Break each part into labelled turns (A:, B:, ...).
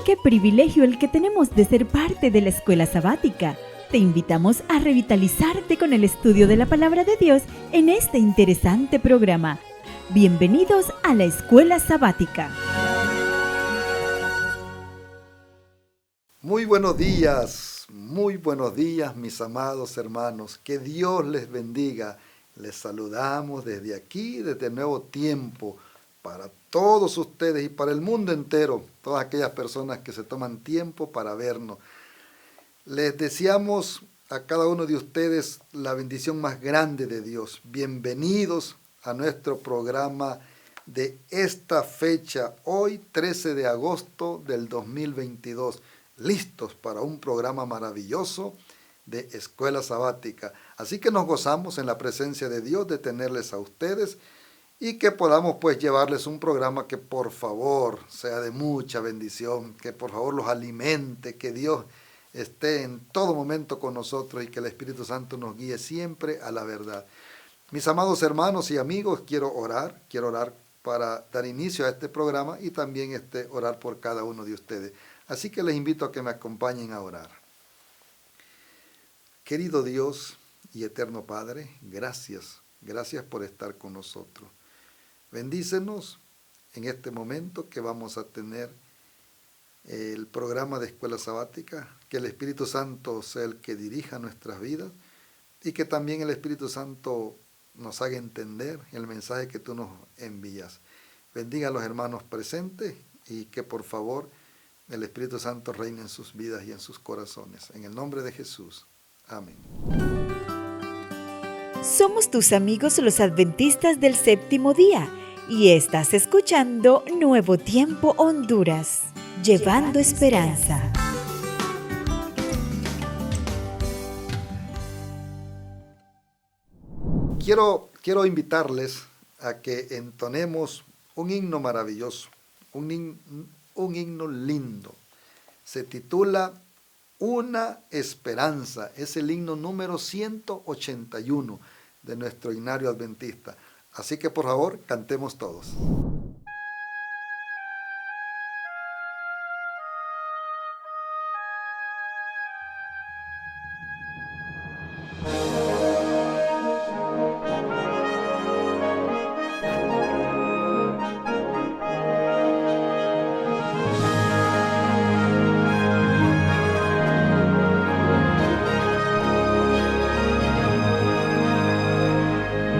A: Qué privilegio el que tenemos de ser parte de la escuela sabática. Te invitamos a revitalizarte con el estudio de la Palabra de Dios en este interesante programa. Bienvenidos a la escuela sabática.
B: Muy buenos días mis amados hermanos, que Dios les bendiga. Les saludamos desde aquí, desde Nuevo Tiempo, para todos ustedes y para el mundo entero, todas aquellas personas que se toman tiempo para vernos. Les deseamos a cada uno de ustedes la bendición más grande de Dios. Bienvenidos a nuestro programa de esta fecha, hoy 13 de agosto del 2022. Listos para un programa maravilloso de Escuela Sabática. Así que nos gozamos en la presencia de Dios de tenerles a ustedes y que podamos pues llevarles un programa que por favor sea de mucha bendición, que por favor los alimente, que Dios esté en todo momento con nosotros y que el Espíritu Santo nos guíe siempre a la verdad. Mis amados hermanos y amigos, quiero orar para dar inicio a este programa y también orar por cada uno de ustedes. Así que les invito a que me acompañen a orar. Querido Dios y eterno Padre, gracias por estar con nosotros. Bendícenos en este momento que vamos a tener el programa de Escuela Sabática, que el Espíritu Santo sea el que dirija nuestras vidas y que también el Espíritu Santo nos haga entender el mensaje que tú nos envías. Bendiga a los hermanos presentes y que por favor el Espíritu Santo reine en sus vidas y en sus corazones. En el nombre de Jesús. Amén.
A: Somos tus amigos los adventistas del séptimo día y estás escuchando Nuevo Tiempo Honduras, llevando esperanza.
B: Quiero invitarles a que entonemos un himno maravilloso, un himno lindo. Se titula Una Esperanza. Es el himno número 181 de nuestro himnario adventista. Así que por favor, cantemos todos.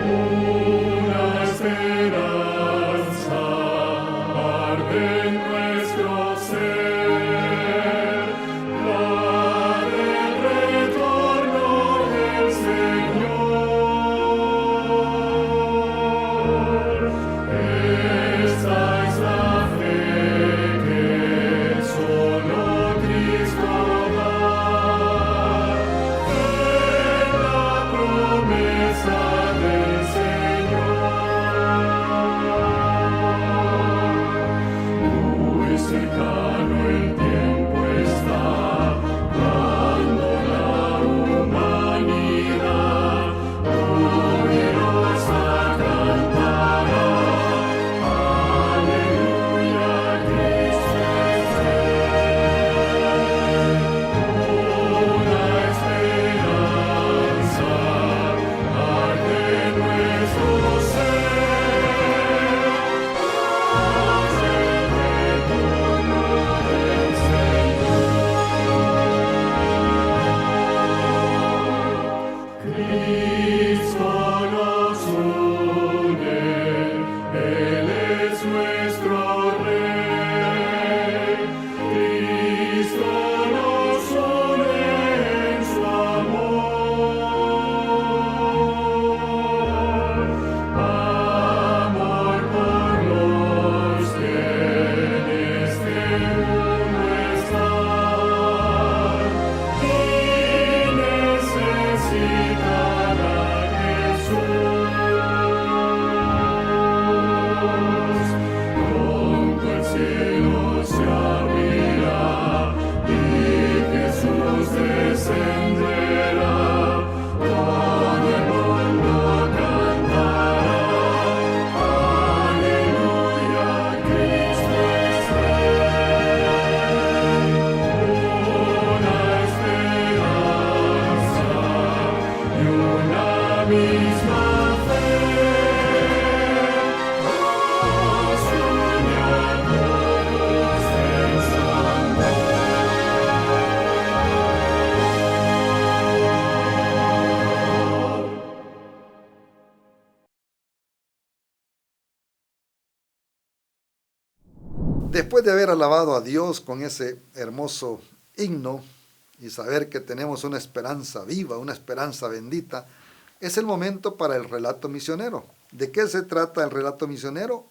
C: Una esperanza
B: Después de haber alabado a Dios con ese hermoso himno y saber que tenemos una esperanza viva, una esperanza bendita, es el momento para el relato misionero. ¿De qué se trata el relato misionero?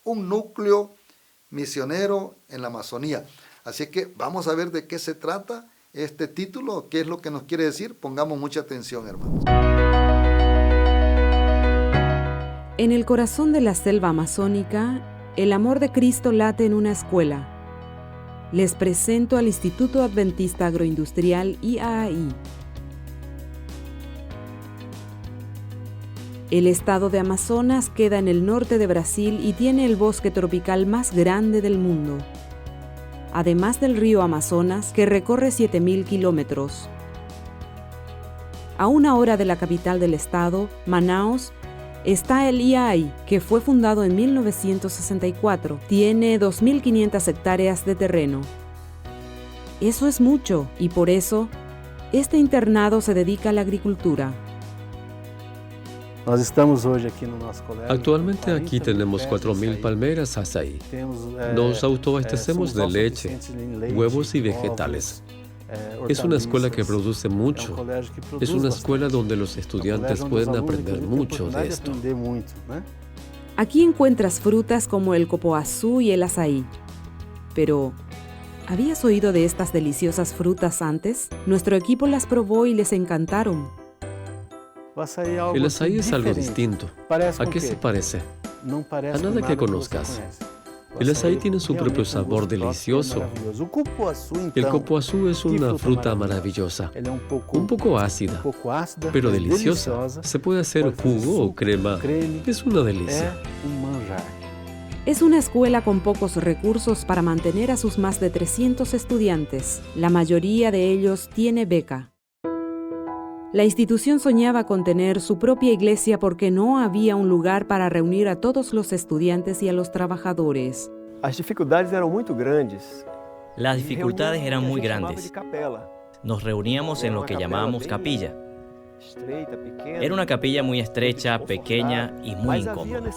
B: Un núcleo misionero en la Amazonía. Así que vamos a ver de qué se trata este título, qué es lo que nos quiere decir. Pongamos mucha atención, hermanos.
C: En el corazón de la selva amazónica, el amor de Cristo late en una escuela. Les presento al Instituto Adventista Agroindustrial IAI. El estado de Amazonas queda en el norte de Brasil y tiene el bosque tropical más grande del mundo, además del río Amazonas, que recorre 7.000 kilómetros. A 1 hora de la capital del estado, Manaus, está el IAI, que fue fundado en 1964. Tiene 2.500 hectáreas de terreno. Eso es mucho, y por eso, este internado se dedica a la agricultura.
D: Actualmente aquí tenemos 4.000 palmeras açaí. Nos autoabastecemos de leche, huevos y vegetales. Es una escuela que produce mucho. Es una escuela donde los estudiantes pueden aprender mucho de esto.
C: Aquí encuentras frutas como el copoazú y el azaí. Pero, ¿habías oído de estas deliciosas frutas antes? Nuestro equipo las probó y les encantaron.
D: El azaí es algo distinto. ¿A qué se parece? A nada que conozcas. El azaí tiene su propio sabor delicioso. El copoazú es una fruta maravillosa, un poco ácida, pero deliciosa. Se puede hacer jugo o crema. Es una delicia.
C: Es una escuela con pocos recursos para mantener a sus más de 300 estudiantes. La mayoría de ellos tiene beca. La institución soñaba con tener su propia iglesia porque no había un lugar para reunir a todos los estudiantes y a los trabajadores.
E: Las dificultades eran muy grandes. Nos reuníamos en lo que llamábamos capilla. Era una capilla muy estrecha, pequeña y muy incómoda.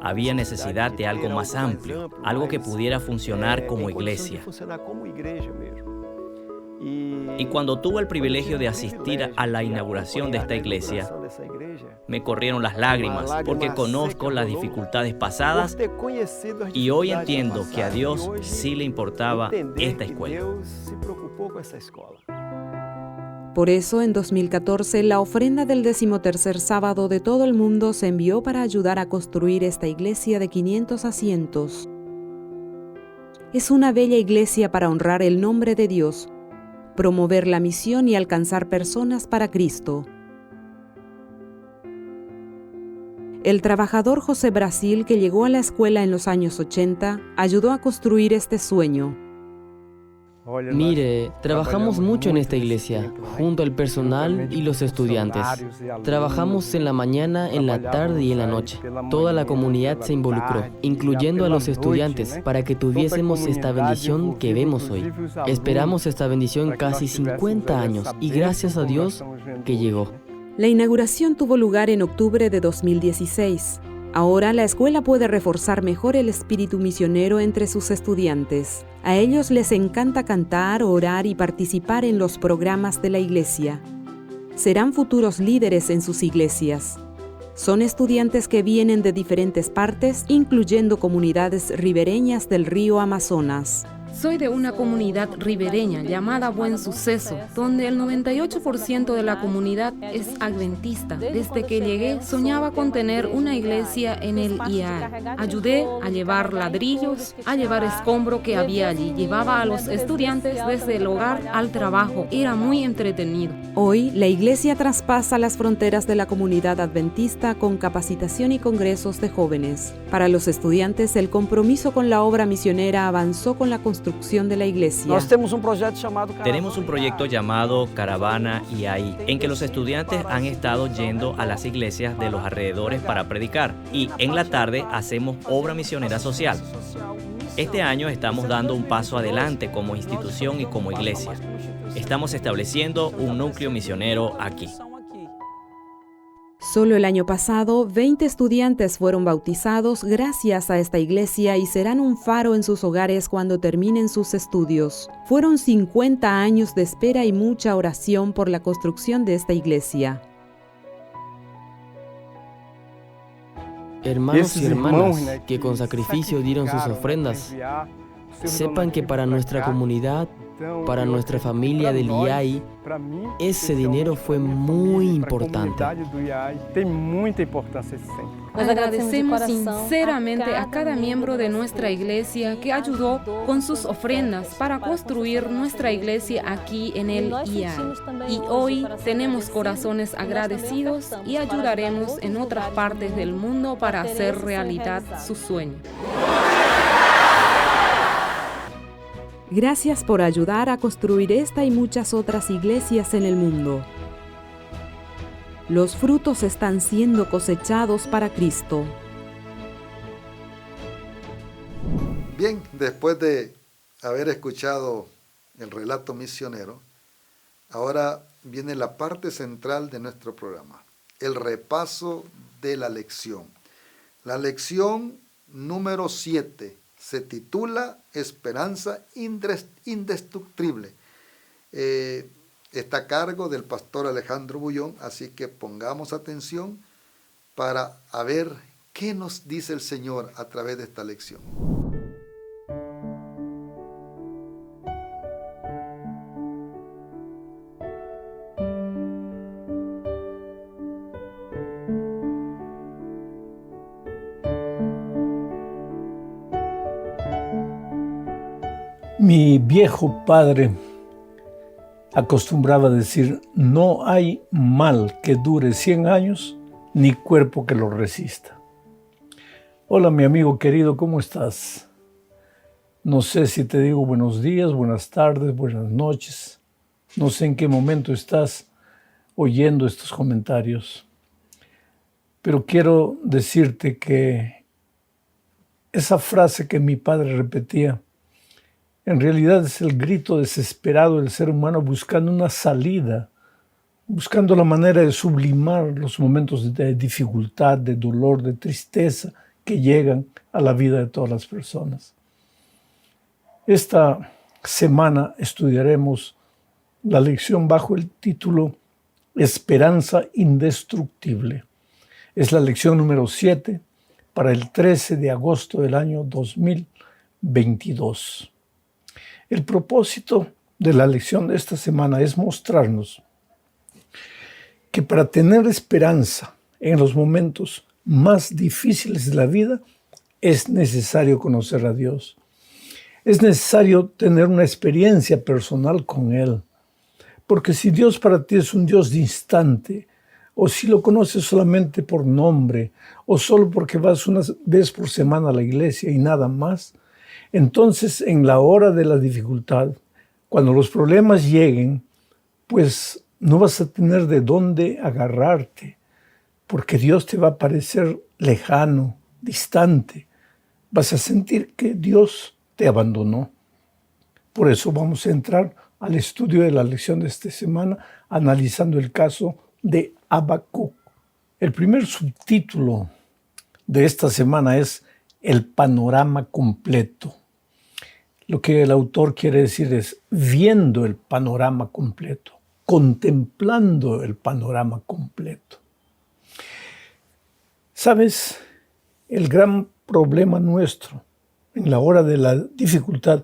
E: Había necesidad de algo más amplio, algo que pudiera funcionar como iglesia. Y cuando tuve el privilegio de asistir a la inauguración de esta iglesia, me corrieron las lágrimas porque conozco las dificultades pasadas y hoy entiendo que a Dios sí le importaba esta escuela.
C: Por eso, en 2014, la ofrenda del 13º sábado de todo el mundo se envió para ayudar a construir esta iglesia de 500 asientos. Es una bella iglesia para honrar el nombre de Dios, promover la misión y alcanzar personas para Cristo. El trabajador José Brasil, que llegó a la escuela en los años 80, ayudó a construir este sueño.
F: Mire, trabajamos mucho en esta iglesia, junto al personal y los estudiantes. Trabajamos en la mañana, en la tarde y en la noche. Toda la comunidad se involucró, incluyendo a los estudiantes, para que tuviésemos esta bendición que vemos hoy. Esperamos esta bendición casi 50 años y gracias a Dios que llegó.
C: La inauguración tuvo lugar en octubre de 2016. Ahora la escuela puede reforzar mejor el espíritu misionero entre sus estudiantes. A ellos les encanta cantar, orar y participar en los programas de la iglesia. Serán futuros líderes en sus iglesias. Son estudiantes que vienen de diferentes partes, incluyendo comunidades ribereñas del río Amazonas.
G: Soy de una comunidad ribereña llamada Buen Suceso, donde el 98% de la comunidad es adventista. Desde que llegué, soñaba con tener una iglesia en el IAI. Ayudé a llevar ladrillos, a llevar escombro que había allí. Llevaba a los estudiantes desde el hogar al trabajo. Era muy entretenido.
C: Hoy, la iglesia traspasa las fronteras de la comunidad adventista con capacitación y congresos de jóvenes. Para los estudiantes, el compromiso con la obra misionera avanzó con la construcción de la iglesia.
E: Tenemos un proyecto llamado Caravana IAI, en que los estudiantes han estado yendo a las iglesias de los alrededores para predicar y en la tarde hacemos obra misionera social. Este año estamos dando un paso adelante como institución y como iglesia. Estamos estableciendo un núcleo misionero aquí.
C: Solo el año pasado, 20 estudiantes fueron bautizados gracias a esta iglesia y serán un faro en sus hogares cuando terminen sus estudios. Fueron 50 años de espera y mucha oración por la construcción de esta iglesia.
F: Hermanos y hermanas que con sacrificio dieron sus ofrendas, sepan que para nuestra comunidad, para nuestra familia del IAI, ese dinero fue muy importante.
G: Agradecemos sinceramente a cada miembro de nuestra iglesia que ayudó con sus ofrendas para construir nuestra iglesia aquí en el IAI. Y hoy tenemos corazones agradecidos y ayudaremos en otras partes del mundo para hacer realidad su sueño.
C: Gracias por ayudar a construir esta y muchas otras iglesias en el mundo. Los frutos están siendo cosechados para Cristo.
B: Bien, después de haber escuchado el relato misionero, ahora viene la parte central de nuestro programa, el repaso de la lección. La lección número 7 se titula Esperanza Indestructible. Está a cargo del pastor Alejandro Bullón, así que pongamos atención para ver qué nos dice el Señor a través de esta lección.
H: Mi viejo padre acostumbraba a decir, no hay mal que dure 100 años, ni cuerpo que lo resista. Hola, mi amigo querido, ¿cómo estás? No sé si te digo buenos días, buenas tardes, buenas noches. No sé en qué momento estás oyendo estos comentarios. Pero quiero decirte que esa frase que mi padre repetía, en realidad es el grito desesperado del ser humano buscando una salida, buscando la manera de sublimar los momentos de dificultad, de dolor, de tristeza que llegan a la vida de todas las personas. Esta semana estudiaremos la lección bajo el título Esperanza Indestructible. Es la lección número 7 para el 13 de agosto del año 2022. El propósito de la lección de esta semana es mostrarnos que para tener esperanza en los momentos más difíciles de la vida es necesario conocer a Dios. Es necesario tener una experiencia personal con Él. Porque si Dios para ti es un Dios distante, o si lo conoces solamente por nombre, o solo porque vas una vez por semana a la iglesia y nada más, entonces en la hora de la dificultad, cuando los problemas lleguen, pues no vas a tener de dónde agarrarte, porque Dios te va a parecer lejano, distante. Vas a sentir que Dios te abandonó. Por eso vamos a entrar al estudio de la lección de esta semana, analizando el caso de Habacuc. El primer subtítulo de esta semana es el panorama completo. Lo que el autor quiere decir es viendo el panorama completo, contemplando el panorama completo. ¿Sabes? El gran problema nuestro en la hora de la dificultad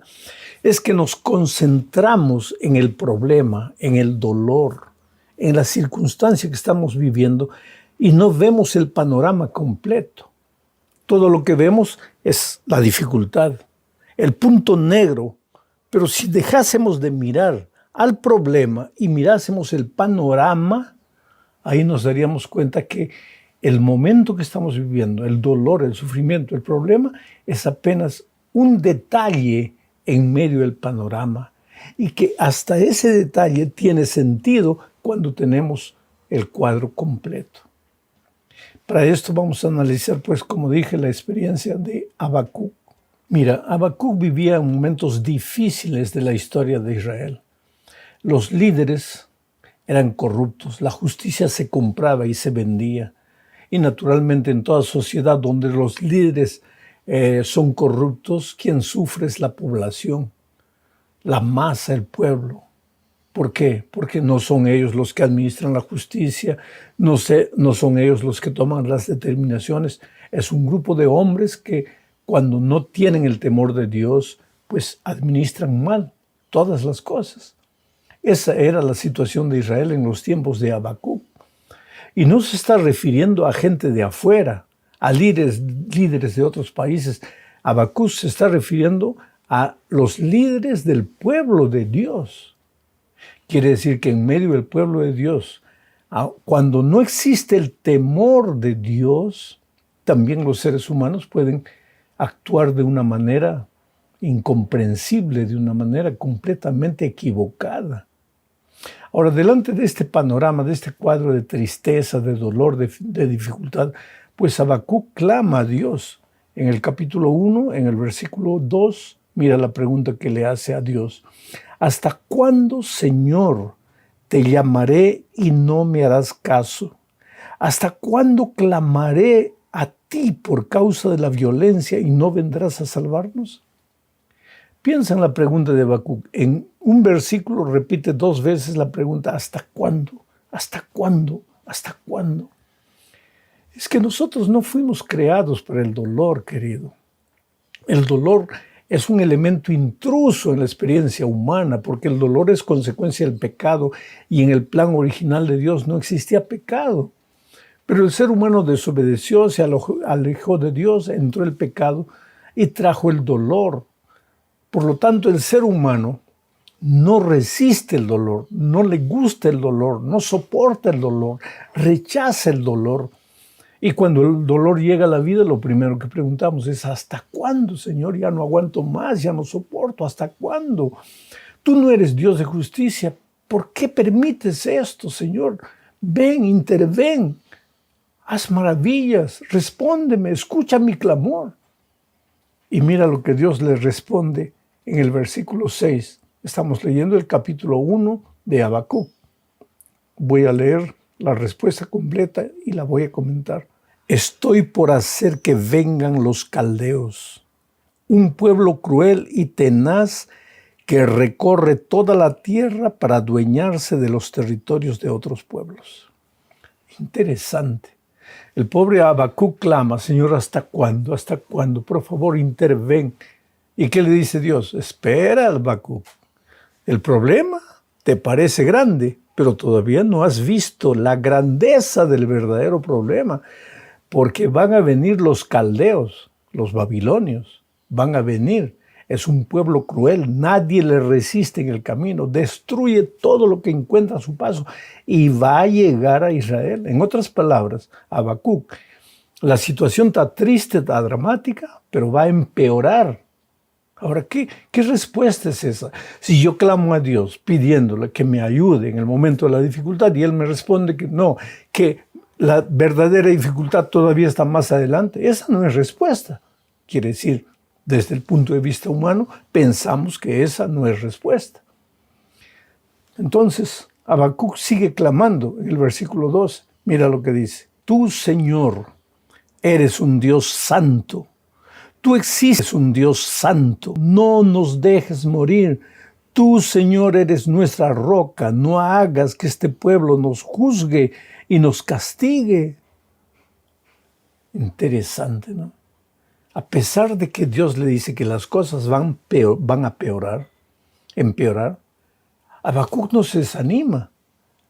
H: es que nos concentramos en el problema, en el dolor, en la circunstancia que estamos viviendo y no vemos el panorama completo. Todo lo que vemos es la dificultad, el punto negro, pero si dejásemos de mirar al problema y mirásemos el panorama, ahí nos daríamos cuenta que el momento que estamos viviendo, el dolor, el sufrimiento, el problema, es apenas un detalle en medio del panorama y que hasta ese detalle tiene sentido cuando tenemos el cuadro completo. Para esto vamos a analizar, pues, como dije, la experiencia de Habacuc. Mira, Habacuc vivía en momentos difíciles de la historia de Israel. Los líderes eran corruptos, la justicia se compraba y se vendía. Y naturalmente en toda sociedad donde los líderes son corruptos, quien sufre es la población, la masa, el pueblo. ¿Por qué? Porque no son ellos los que administran la justicia, no son ellos los que toman las determinaciones. Es un grupo de hombres que cuando no tienen el temor de Dios, pues administran mal todas las cosas. Esa era la situación de Israel en los tiempos de Habacuc. Y no se está refiriendo a gente de afuera, a líderes de otros países. Habacuc se está refiriendo a los líderes del pueblo de Dios. Quiere decir que en medio del pueblo de Dios, cuando no existe el temor de Dios, también los seres humanos pueden actuar de una manera incomprensible, de una manera completamente equivocada. Ahora, delante de este panorama, de este cuadro de tristeza, de dolor, de dificultad, pues Habacuc clama a Dios. En el capítulo 1, en el versículo 2, mira la pregunta que le hace a Dios. ¿Hasta cuándo, Señor, te llamaré y no me harás caso? ¿Hasta cuándo clamaré a ti por causa de la violencia y no vendrás a salvarnos? Piensa en la pregunta de Habacuc. En un versículo repite 2 veces la pregunta, ¿hasta cuándo? ¿Hasta cuándo? ¿Hasta cuándo? Es que nosotros no fuimos creados para el dolor, querido. El dolor es un elemento intruso en la experiencia humana, porque el dolor es consecuencia del pecado y en el plan original de Dios no existía pecado. Pero el ser humano desobedeció, se alejó de Dios, entró el pecado y trajo el dolor. Por lo tanto, el ser humano no resiste el dolor, no le gusta el dolor, no soporta el dolor, rechaza el dolor. Y cuando el dolor llega a la vida, lo primero que preguntamos es, ¿hasta cuándo, Señor? Ya no aguanto más, ya no soporto, ¿hasta cuándo? Tú no eres Dios de justicia, ¿por qué permites esto, Señor? Ven, interven, haz maravillas, respóndeme, escucha mi clamor. Y mira lo que Dios le responde en el versículo 6. Estamos leyendo el capítulo 1 de Habacuc. Voy a leer la respuesta completa y la voy a comentar. Estoy por hacer que vengan los caldeos, un pueblo cruel y tenaz que recorre toda la tierra para adueñarse de los territorios de otros pueblos. Interesante. El pobre Habacuc clama, Señor, ¿hasta cuándo? ¿Hasta cuándo? Por favor, interven. ¿Y qué le dice Dios? Espera, Habacuc. El problema te parece grande, pero todavía no has visto la grandeza del verdadero problema, porque van a venir los caldeos, los babilonios, van a venir. Es un pueblo cruel, nadie le resiste en el camino, destruye todo lo que encuentra a su paso y va a llegar a Israel. En otras palabras, Habacuc, la situación está triste, está dramática, pero va a empeorar. Ahora, ¿qué respuesta es esa? Si yo clamo a Dios pidiéndole que me ayude en el momento de la dificultad y Él me responde que no, que la verdadera dificultad todavía está más adelante, esa no es respuesta. Quiere decir, desde el punto de vista humano, pensamos que esa no es respuesta. Entonces, Habacuc sigue clamando en el versículo 2. Mira lo que dice. Tú, Señor, eres un Dios santo. Tú existes, un Dios santo. No nos dejes morir. Tú, Señor, eres nuestra roca. No hagas que este pueblo nos juzgue y nos castigue. Interesante, ¿no? A pesar de que Dios le dice que las cosas van a empeorar, Habacuc no se desanima.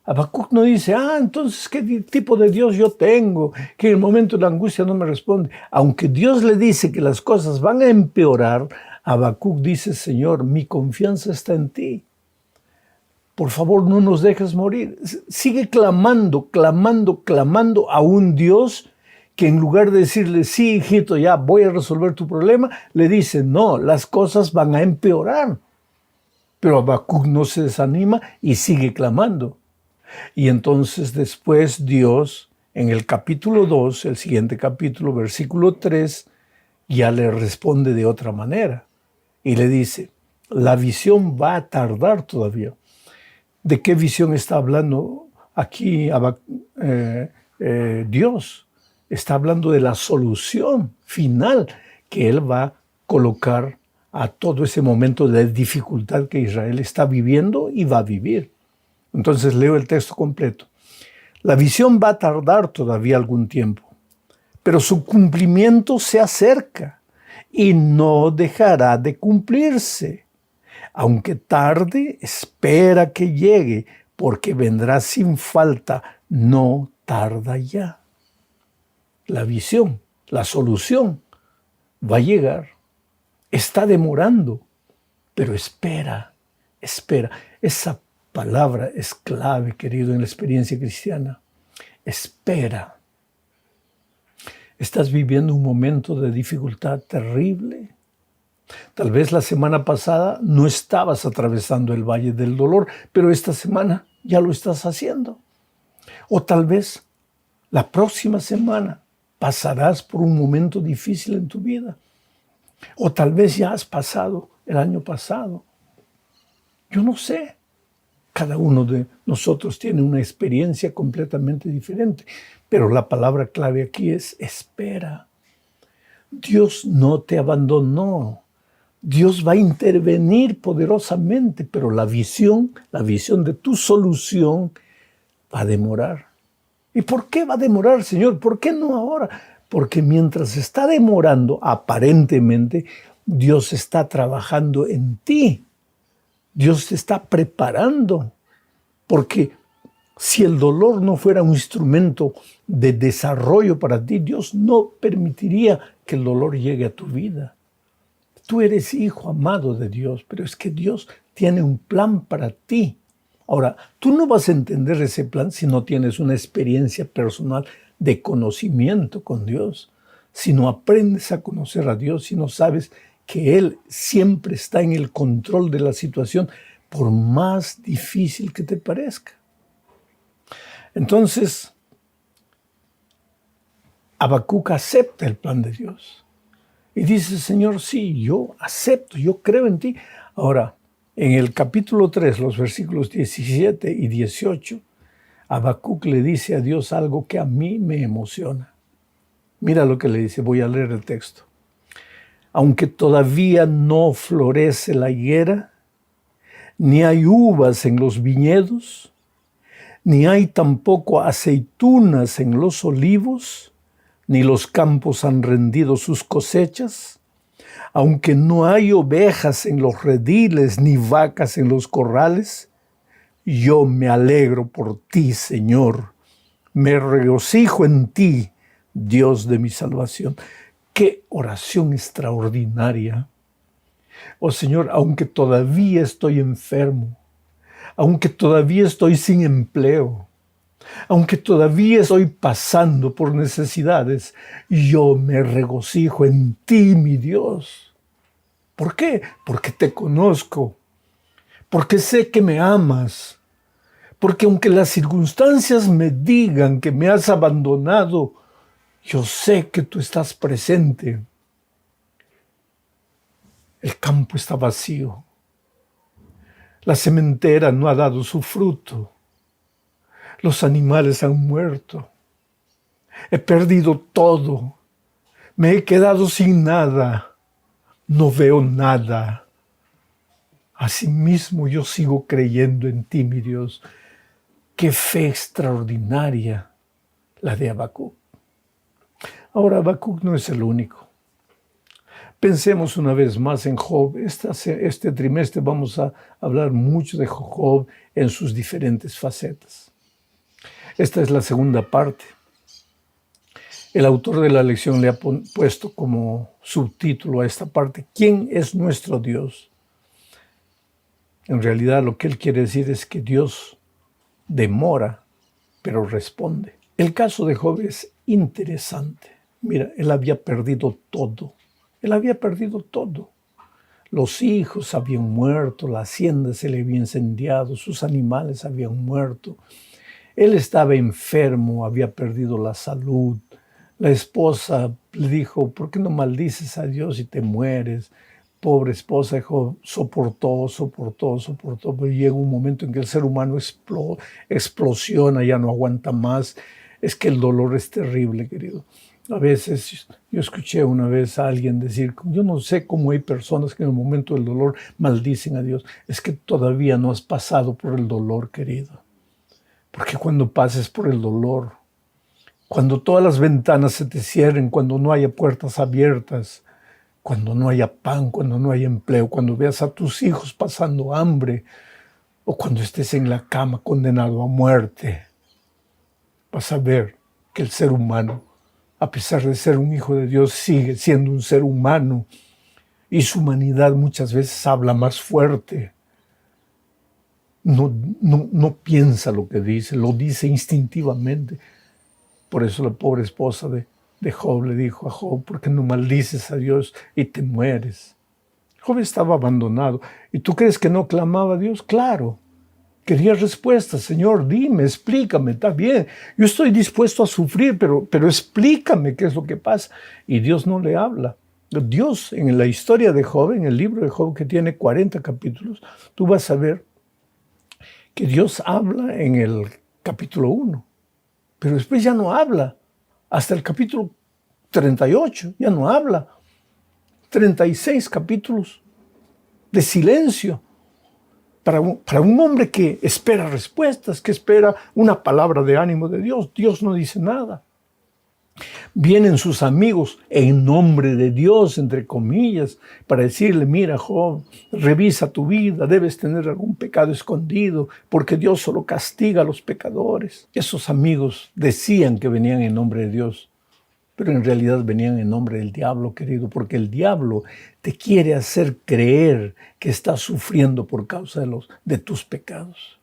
H: Habacuc no dice, entonces, ¿qué tipo de Dios yo tengo? Que en el momento de la angustia no me responde. Aunque Dios le dice que las cosas van a empeorar, Habacuc dice, Señor, mi confianza está en ti. Por favor, no nos dejes morir. Sigue clamando a un Dios que en lugar de decirle, sí, hijito, ya voy a resolver tu problema, le dice, no, las cosas van a empeorar. Pero Habacuc no se desanima y sigue clamando. Y entonces después Dios, en el capítulo 2, el siguiente capítulo, versículo 3, ya le responde de otra manera. Y le dice, la visión va a tardar todavía. ¿De qué visión está hablando aquí Dios? está hablando de la solución final que Él va a colocar a todo ese momento de dificultad que Israel está viviendo y va a vivir. Entonces leo el texto completo. La visión va a tardar todavía algún tiempo, pero su cumplimiento se acerca y no dejará de cumplirse. Aunque tarde, espera que llegue, porque vendrá sin falta, no tarda ya. La visión, la solución, va a llegar. Está demorando, pero espera, espera. Esa palabra es clave, querido, en la experiencia cristiana. Espera. ¿Estás viviendo un momento de dificultad terrible? Tal vez la semana pasada no estabas atravesando el valle del dolor, pero esta semana ya lo estás haciendo. O tal vez la próxima semana pasarás por un momento difícil en tu vida. O tal vez ya has pasado el año pasado. Yo no sé. Cada uno de nosotros tiene una experiencia completamente diferente. Pero la palabra clave aquí es espera. Dios no te abandonó. Dios va a intervenir poderosamente, pero la visión de tu solución va a demorar. ¿Y por qué va a demorar, Señor? ¿Por qué no ahora? Porque mientras está demorando, aparentemente, Dios está trabajando en ti. Dios te está preparando. Porque si el dolor no fuera un instrumento de desarrollo para ti, Dios no permitiría que el dolor llegue a tu vida. Tú eres hijo amado de Dios, pero es que Dios tiene un plan para ti. Ahora, tú no vas a entender ese plan si no tienes una experiencia personal de conocimiento con Dios, si no aprendes a conocer a Dios, si no sabes que Él siempre está en el control de la situación, por más difícil que te parezca. Entonces, Habacuc acepta el plan de Dios. Y dice, Señor, sí, yo acepto, yo creo en ti. Ahora, en el capítulo 3, los versículos 17 y 18, Habacuc le dice a Dios algo que a mí me emociona. Mira lo que le dice, voy a leer el texto. Aunque todavía no florece la higuera, ni hay uvas en los viñedos, ni hay tampoco aceitunas en los olivos, ni los campos han rendido sus cosechas, aunque no hay ovejas en los rediles, ni vacas en los corrales, yo me alegro por ti, Señor, me regocijo en ti, Dios de mi salvación. ¡Qué oración extraordinaria! Oh Señor, aunque todavía estoy enfermo, aunque todavía estoy sin empleo, aunque todavía estoy pasando por necesidades, yo me regocijo en ti, mi Dios. ¿Por qué? Porque te conozco, porque sé que me amas, porque aunque las circunstancias me digan que me has abandonado, yo sé que tú estás presente. El campo está vacío. La sementera no ha dado su fruto. Los animales han muerto. He perdido todo. Me he quedado sin nada. No veo nada. Asimismo, yo sigo creyendo en ti, mi Dios. Qué fe extraordinaria la de Habacuc. Ahora, Habacuc no es el único. Pensemos una vez más en Job. Este trimestre vamos a hablar mucho de Job en sus diferentes facetas. Esta es la segunda parte. El autor de la lección le ha puesto como subtítulo a esta parte, ¿quién es nuestro Dios? En realidad lo que él quiere decir es que Dios demora, pero responde. El caso de Job es interesante. Mira, él había perdido todo. Él había perdido todo. Los hijos habían muerto, la hacienda se le había incendiado, sus animales habían muerto. Él estaba enfermo, había perdido la salud. La esposa le dijo, ¿por qué no maldices a Dios y te mueres? Pobre esposa de Job soportó, pero llega un momento en que el ser humano explosiona, ya no aguanta más. Es que el dolor es terrible, querido. A veces, yo escuché una vez a alguien decir, yo no sé cómo hay personas que en el momento del dolor maldicen a Dios. Es que todavía no has pasado por el dolor, querido. Porque cuando pases por el dolor, cuando todas las ventanas se te cierren, cuando no haya puertas abiertas, cuando no haya pan, cuando no haya empleo, cuando veas a tus hijos pasando hambre, o cuando estés en la cama condenado a muerte, vas a ver que el ser humano, a pesar de ser un hijo de Dios, sigue siendo un ser humano y su humanidad muchas veces habla más fuerte. No piensa lo que dice, lo dice instintivamente. Por eso la pobre esposa de Job le dijo a Job, ¿por qué no maldices a Dios y te mueres? Job estaba abandonado. ¿Y tú crees que no clamaba a Dios? Claro. Quería respuestas. Señor, dime, explícame, está bien. Yo estoy dispuesto a sufrir, pero explícame qué es lo que pasa. Y Dios no le habla. Dios, en la historia de Job, en el libro de Job, que tiene 40 capítulos, tú vas a ver que Dios habla en el capítulo 1, pero después ya no habla. Hasta el capítulo 38 ya no habla. 36 capítulos de silencio. Para un hombre que espera respuestas, que espera una palabra de ánimo de Dios, Dios no dice nada. Vienen sus amigos en nombre de Dios, entre comillas, para decirle, mira, Job, revisa tu vida, debes tener algún pecado escondido, porque Dios solo castiga a los pecadores. Esos amigos decían que venían en nombre de Dios, pero en realidad venían en nombre del diablo, querido, porque el diablo te quiere hacer creer que estás sufriendo por causa de tus pecados.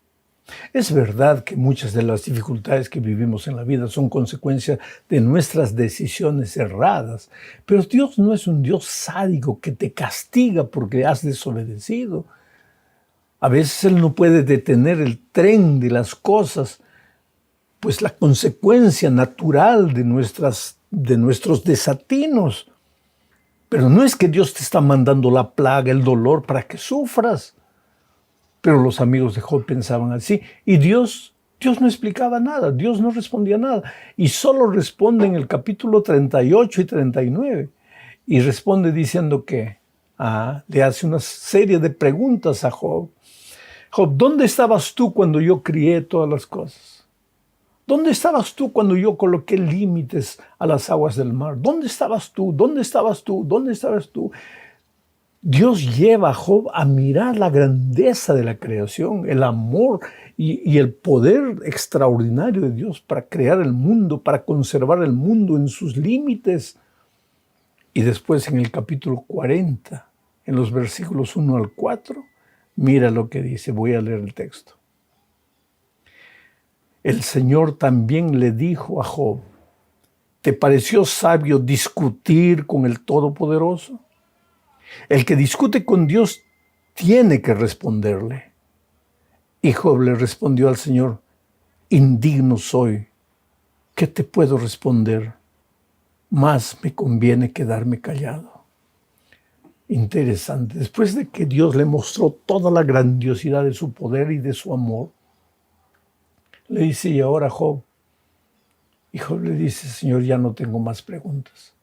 H: Es verdad que muchas de las dificultades que vivimos en la vida son consecuencia de nuestras decisiones erradas, pero Dios no es un Dios sádico que te castiga porque has desobedecido. A veces Él no puede detener el tren de las cosas, pues la consecuencia natural de nuestros desatinos. Pero no es que Dios te está mandando la plaga, el dolor para que sufras. Pero los amigos de Job pensaban así. Y Dios no explicaba nada, Dios no respondía nada. Y solo responde en el capítulo 38 y 39. Y responde diciendo que le hace una serie de preguntas a Job. Job, ¿dónde estabas tú cuando yo crié todas las cosas? ¿Dónde estabas tú cuando yo coloqué límites a las aguas del mar? ¿Dónde estabas tú? ¿Dónde estabas tú? ¿Dónde estabas tú? Dios lleva a Job a mirar la grandeza de la creación, el amor y el poder extraordinario de Dios para crear el mundo, para conservar el mundo en sus límites. Y después en el capítulo 40, en los versículos 1 al 4, mira lo que dice, voy a leer el texto. El Señor también le dijo a Job, ¿te pareció sabio discutir con el Todopoderoso? El que discute con Dios tiene que responderle. Y Job le respondió al Señor, indigno soy. ¿Qué te puedo responder? Más me conviene quedarme callado. Interesante. Después de que Dios le mostró toda la grandiosidad de su poder y de su amor, le dice, y ahora Job. Y Job le dice, Señor, ya no tengo más preguntas.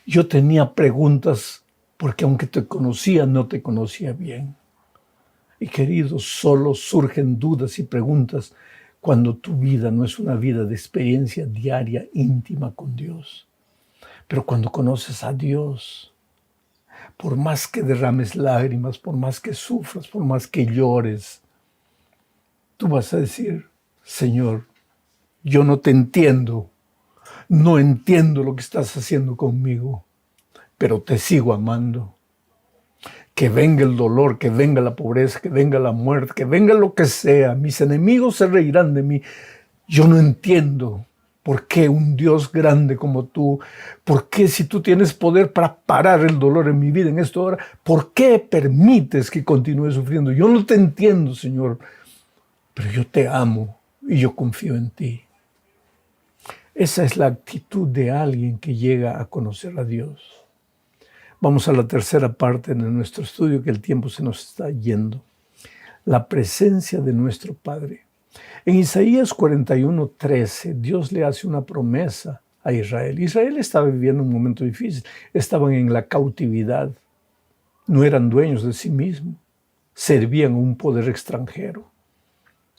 H: Yo tenía preguntas porque aunque te conocía, no te conocía bien. Y querido, solo surgen dudas y preguntas cuando tu vida no es una vida de experiencia diaria, íntima con Dios. Pero cuando conoces a Dios, por más que derrames lágrimas, por más que sufras, por más que llores, tú vas a decir, Señor, yo no te entiendo, no entiendo lo que estás haciendo conmigo, pero te sigo amando. Que venga el dolor, que venga la pobreza, que venga la muerte, que venga lo que sea. Mis enemigos se reirán de mí. Yo no entiendo por qué un Dios grande como tú, por qué si tú tienes poder para parar el dolor en mi vida en esta hora, ¿por qué permites que continúe sufriendo? Yo no te entiendo, Señor, pero yo te amo y yo confío en ti. Esa es la actitud de alguien que llega a conocer a Dios. Vamos a la tercera parte de nuestro estudio, que el tiempo se nos está yendo. La presencia de nuestro Padre. En Isaías 41:13, Dios le hace una promesa a Israel. Israel estaba viviendo un momento difícil. Estaban en la cautividad. No eran dueños de sí mismos. Servían a un poder extranjero.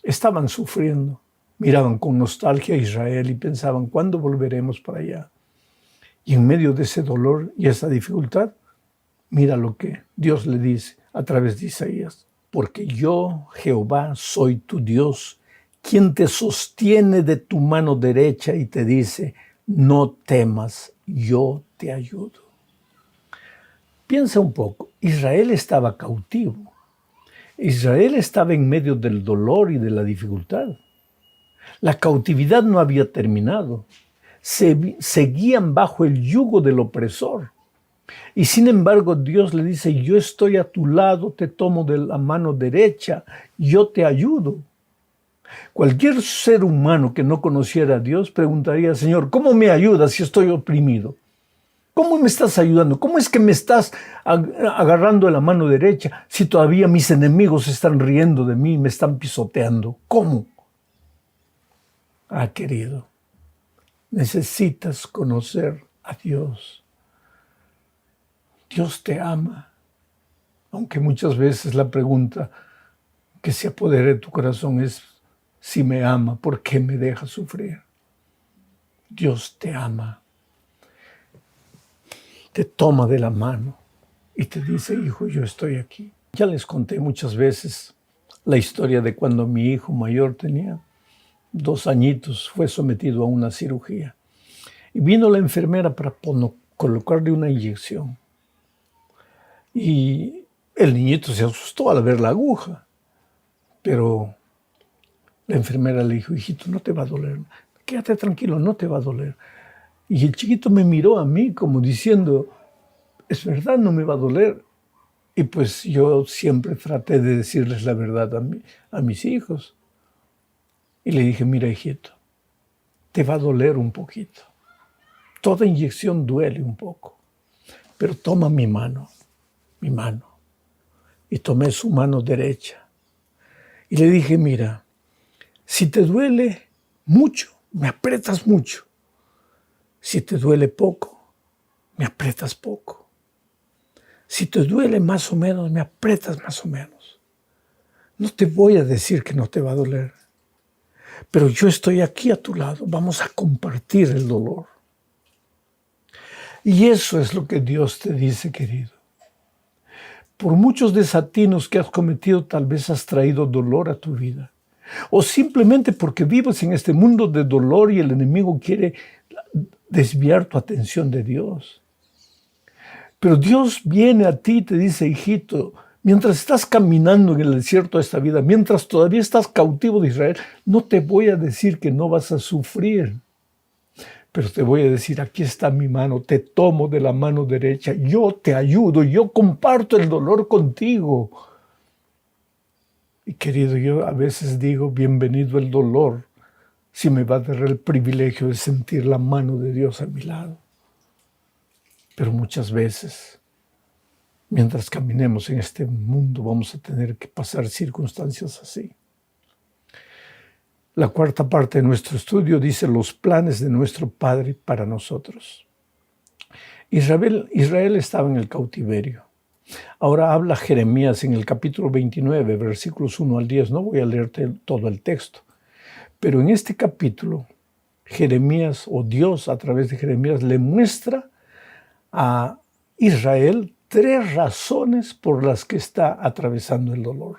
H: Estaban sufriendo. Miraban con nostalgia a Israel y pensaban, ¿cuándo volveremos para allá? Y en medio de ese dolor y esa dificultad, mira lo que Dios le dice a través de Isaías. Porque yo, Jehová, soy tu Dios, quien te sostiene de tu mano derecha y te dice, no temas, yo te ayudo. Piensa un poco, Israel estaba cautivo. Israel estaba en medio del dolor y de la dificultad. La cautividad no había terminado. Seguían bajo el yugo del opresor. Y sin embargo Dios le dice, yo estoy a tu lado, te tomo de la mano derecha, yo te ayudo. Cualquier ser humano que no conociera a Dios preguntaría, Señor, ¿cómo me ayudas si estoy oprimido? ¿Cómo me estás ayudando? ¿Cómo es que me estás agarrando de la mano derecha si todavía mis enemigos están riendo de mí y me están pisoteando? ¿Cómo? Ah, querido, necesitas conocer a Dios. Dios te ama, aunque muchas veces la pregunta que se apodera de tu corazón es, si me ama, ¿por qué me deja sufrir? Dios te ama. Te toma de la mano y te dice, hijo, yo estoy aquí. Ya les conté muchas veces la historia de cuando mi hijo mayor tenía 2 añitos, fue sometido a una cirugía. Y vino la enfermera para colocarle una inyección. Y el niñito se asustó al ver la aguja, pero la enfermera le dijo, hijito, no te va a doler, quédate tranquilo, no te va a doler. Y el chiquito me miró a mí como diciendo, es verdad, no me va a doler. Y pues yo siempre traté de decirles la verdad a mis hijos. Y le dije, mira, hijito, te va a doler un poquito. Toda inyección duele un poco, pero toma mi mano. Y tomé su mano derecha. Y le dije, mira, si te duele mucho, me aprietas mucho. Si te duele poco, me aprietas poco. Si te duele más o menos, me aprietas más o menos. No te voy a decir que no te va a doler, pero yo estoy aquí a tu lado. Vamos a compartir el dolor. Y eso es lo que Dios te dice, querido. Por muchos desatinos que has cometido, tal vez has traído dolor a tu vida. O simplemente porque vives en este mundo de dolor y el enemigo quiere desviar tu atención de Dios. Pero Dios viene a ti y te dice, hijito, mientras estás caminando en el desierto de esta vida, mientras todavía estás cautivo de Israel, no te voy a decir que no vas a sufrir. Pero te voy a decir, aquí está mi mano, te tomo de la mano derecha, yo te ayudo, yo comparto el dolor contigo. Y querido, yo a veces digo, bienvenido el dolor, si me va a dar el privilegio de sentir la mano de Dios a mi lado. Pero muchas veces, mientras caminemos en este mundo, vamos a tener que pasar circunstancias así. La 4ª parte de nuestro estudio dice los planes de nuestro Padre para nosotros. Israel estaba en el cautiverio. Ahora habla Jeremías en el capítulo 29, versículos 1 al 10. No voy a leerte todo el texto, pero en este capítulo, Jeremías, o Dios a través de Jeremías, le muestra a Israel 3 razones por las que está atravesando el dolor.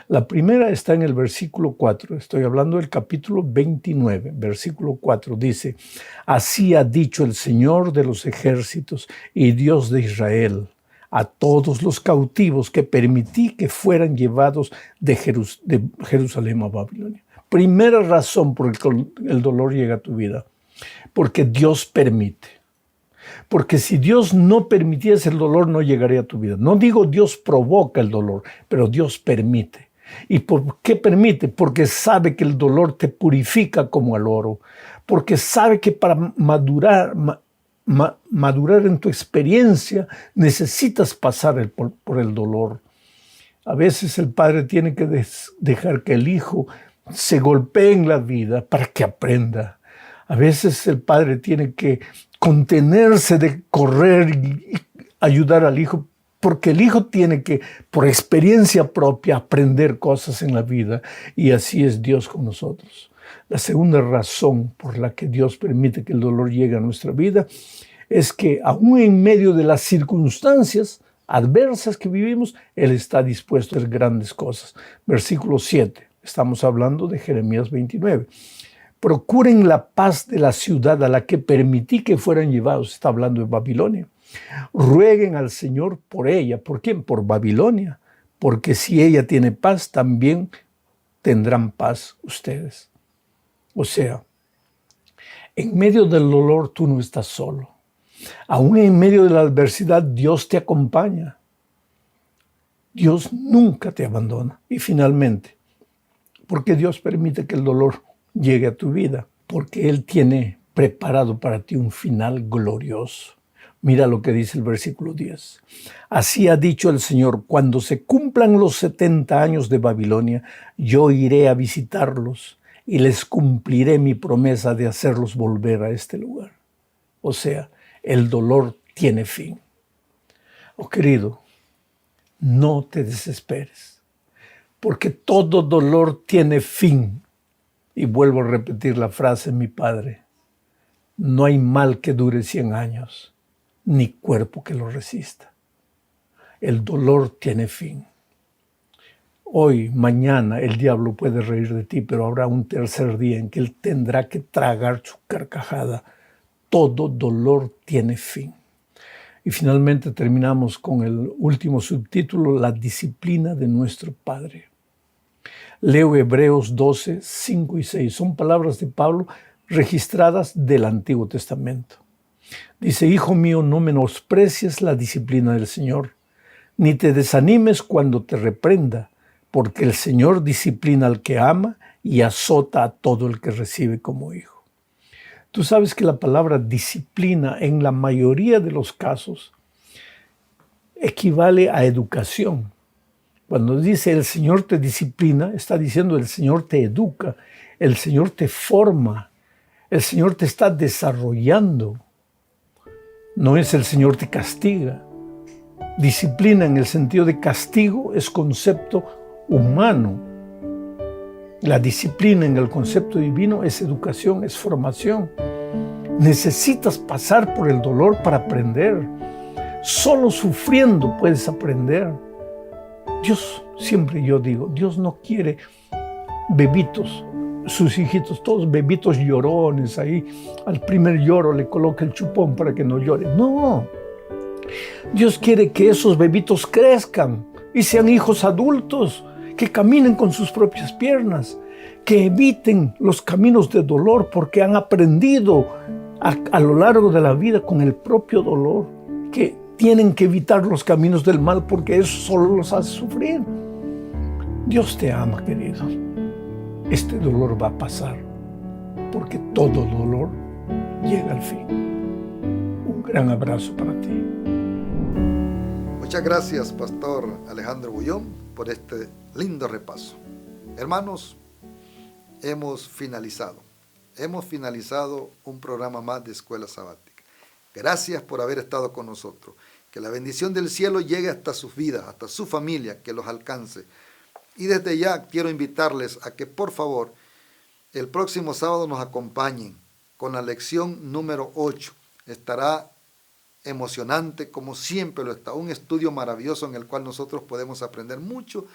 H: La primera está en el versículo 4, estoy hablando del capítulo 29, versículo 4, dice, así ha dicho el Señor de los ejércitos y Dios de Israel, a todos los cautivos que permití que fueran llevados de Jerusalén a Babilonia. Primera razón por la que el dolor llega a tu vida, porque Dios permite. Porque si Dios no permitiese el dolor, no llegaría a tu vida. No digo Dios provoca el dolor, pero Dios permite. ¿Y por qué permite? Porque sabe que el dolor te purifica como al oro. Porque sabe que para madurar en tu experiencia necesitas pasar por el dolor. A veces el padre tiene que dejar que el hijo se golpee en la vida para que aprenda. A veces el padre tiene que contenerse de correr y ayudar al hijo, porque el hijo tiene que, por experiencia propia, aprender cosas en la vida, y así es Dios con nosotros. La segunda razón por la que Dios permite que el dolor llegue a nuestra vida es que aún en medio de las circunstancias adversas que vivimos, Él está dispuesto a hacer grandes cosas. Versículo 7, estamos hablando de Jeremías 29. Procuren la paz de la ciudad a la que permití que fueran llevados. Está hablando de Babilonia. Rueguen al Señor por ella. ¿Por quién? Por Babilonia. Porque si ella tiene paz, también tendrán paz ustedes. O sea, en medio del dolor tú no estás solo. Aún en medio de la adversidad, Dios te acompaña. Dios nunca te abandona. Y finalmente, ¿por qué Dios permite que el dolor llegue a tu vida? Porque Él tiene preparado para ti un final glorioso. Mira lo que dice el versículo 10. Así ha dicho el Señor, cuando se cumplan los 70 años de Babilonia, yo iré a visitarlos y les cumpliré mi promesa de hacerlos volver a este lugar. O sea, el dolor tiene fin. Oh querido, no te desesperes, porque todo dolor tiene fin. Y vuelvo a repetir la frase de mi padre: no hay mal que dure 100 años, ni cuerpo que lo resista. El dolor tiene fin. Hoy, mañana, el diablo puede reír de ti, pero habrá un tercer día en que él tendrá que tragar su carcajada. Todo dolor tiene fin. Y finalmente terminamos con el último subtítulo, la disciplina de nuestro Padre. Leo Hebreos 12, 5 y 6. Son palabras de Pablo registradas del Antiguo Testamento. Dice: Hijo mío, no menosprecies la disciplina del Señor, ni te desanimes cuando te reprenda, porque el Señor disciplina al que ama y azota a todo el que recibe como hijo. Tú sabes que la palabra disciplina en la mayoría de los casos equivale a educación. Cuando dice el Señor te disciplina, está diciendo el Señor te educa, el Señor te forma, el Señor te está desarrollando. No es el Señor te castiga. Disciplina en el sentido de castigo es concepto humano. La disciplina en el concepto divino es educación, es formación. Necesitas pasar por el dolor para aprender. Solo sufriendo puedes aprender. Dios, siempre yo digo, Dios no quiere bebitos, sus hijitos, todos bebitos llorones ahí. Al primer lloro le coloca el chupón para que no llore. No, Dios quiere que esos bebitos crezcan y sean hijos adultos, que caminen con sus propias piernas, que eviten los caminos de dolor porque han aprendido a lo largo de la vida con el propio dolor, que tienen que evitar los caminos del mal porque eso solo los hace sufrir. Dios te ama, querido. Este dolor va a pasar porque todo dolor llega al fin. Un gran abrazo para ti.
B: Muchas gracias, Pastor Alejandro Bullón, por este lindo repaso. Hermanos, hemos finalizado un programa más de Escuela Sabática. Gracias por haber estado con nosotros. Que la bendición del cielo llegue hasta sus vidas, hasta su familia, que los alcance. Y desde ya quiero invitarles a que, por favor, el próximo sábado nos acompañen con la lección número 8. Estará emocionante, como siempre lo está. Un estudio maravilloso en el cual nosotros podemos aprender mucho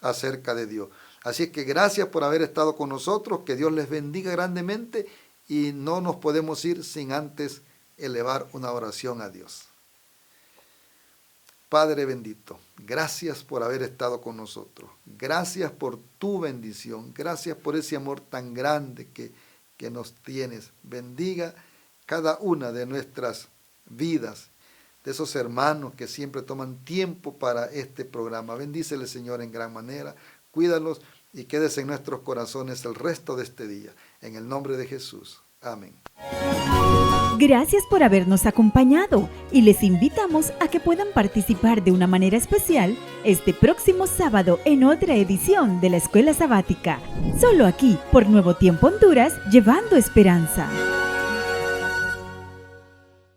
B: acerca de Dios. Así que gracias por haber estado con nosotros. Que Dios les bendiga grandemente. Y no nos podemos ir sin antes elevar una oración a Dios. Padre bendito, gracias por haber estado con nosotros. Gracias por tu bendición. Gracias por ese amor tan grande que nos tienes. Bendiga cada una de nuestras vidas, de esos hermanos que siempre toman tiempo para este programa. Bendícele, Señor, en gran manera. Cuídalos y quédese en nuestros corazones el resto de este día. En el nombre de Jesús. Amén.
A: Gracias por habernos acompañado y les invitamos a que puedan participar de una manera especial este próximo sábado en otra edición de la Escuela Sabática. Solo aquí, por Nuevo Tiempo Honduras, llevando esperanza.